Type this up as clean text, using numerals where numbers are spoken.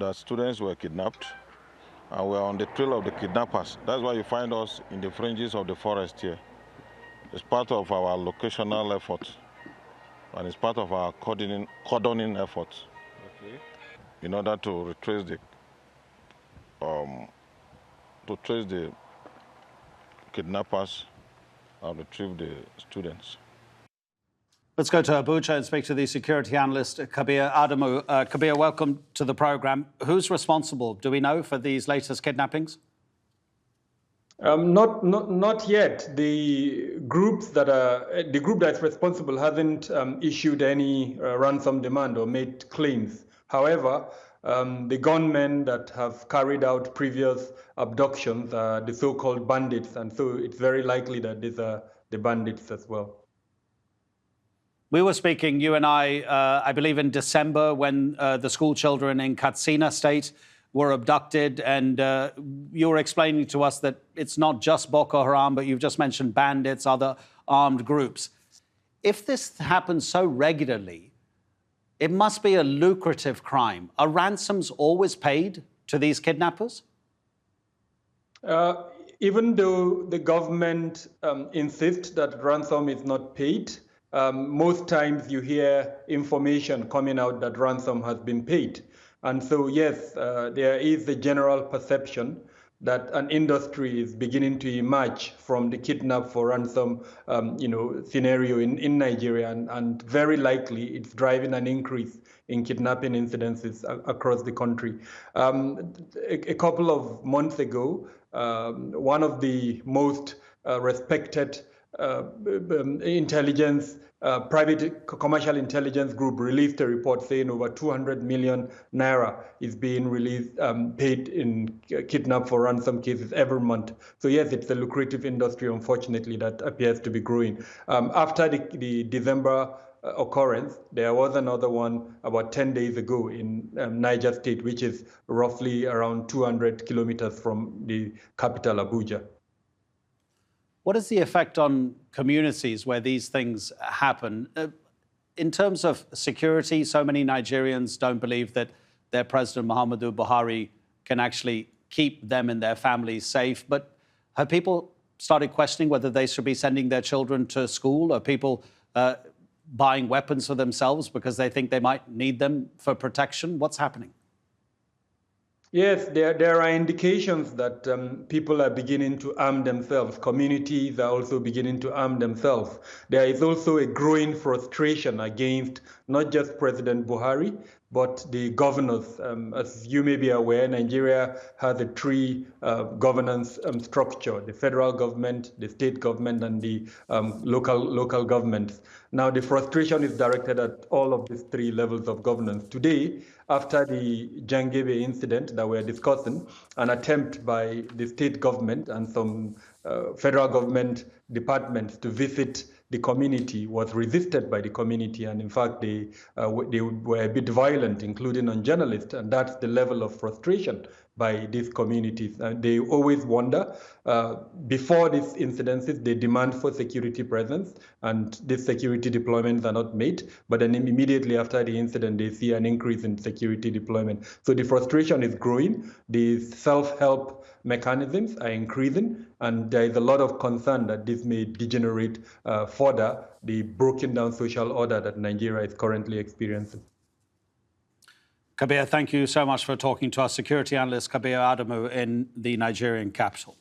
that students were kidnapped, and we're on the trail of the kidnappers. That's why you find us in the fringes of the forest here. It's part of our locational effort, and it's part of our cordoning effort, okay, in order to retrace the kidnappers and retrieve the students. Let's go to Abuja and speak to the security analyst, Kabir Adamu. Kabir, welcome to the program. Who's responsible, do we know, for these latest kidnappings? Not yet. The group that's responsible hasn't issued any ransom demand or made claims. However, the gunmen that have carried out previous abductions are the so-called bandits, and so it's very likely that these are the bandits as well. We were speaking, you and I believe in December, when the school children in Katsina State were abducted, and you were explaining to us that it's not just Boko Haram, but you've just mentioned bandits, other armed groups. If this happens so regularly, it must be a lucrative crime. Are ransoms always paid to these kidnappers? Even though the government insists that ransom is not paid, most times you hear information coming out that ransom has been paid. And so, yes, there is a general perception that an industry is beginning to emerge from the kidnap for ransom scenario in Nigeria, and very likely it's driving an increase in kidnapping incidences across the country. A couple of months ago, one of the most respected private commercial intelligence group released a report saying over 200 million naira is being paid in kidnap for ransom cases every month. So yes, it's a lucrative industry, unfortunately, that appears to be growing. After the December occurrence, there was another one about 10 days ago in Niger State, which is roughly around 200 kilometers from the capital, Abuja. What is the effect on communities where these things happen? In terms of security, so many Nigerians don't believe that their President Muhammadu Buhari can actually keep them and their families safe. But have people started questioning whether they should be sending their children to school? Are people buying weapons for themselves because they think they might need them for protection? What's happening? Yes, there are indications that people are beginning to arm themselves. Communities are also beginning to arm themselves. There is also a growing frustration against not just President Buhari, but the governors. As you may be aware, Nigeria has a three governance structure: the federal government, the state government, and the local governments. Now, the frustration is directed at all of these three levels of governance. Today, after the Jangebe incident that we're discussing, an attempt by the state government and some federal government departments to visit the community was resisted by the community, and in fact they were a bit violent, including on journalists, and that's the level of frustration by these communities. They always wonder, before these incidences, they demand for security presence, and these security deployments are not made, but then immediately after the incident, they see an increase in security deployment. So the frustration is growing, the self-help mechanisms are increasing, and there is a lot of concern that this may degenerate further the broken down social order that Nigeria is currently experiencing. Kabir, thank you so much for talking to us. Security analyst Kabir Adamu in the Nigerian capital.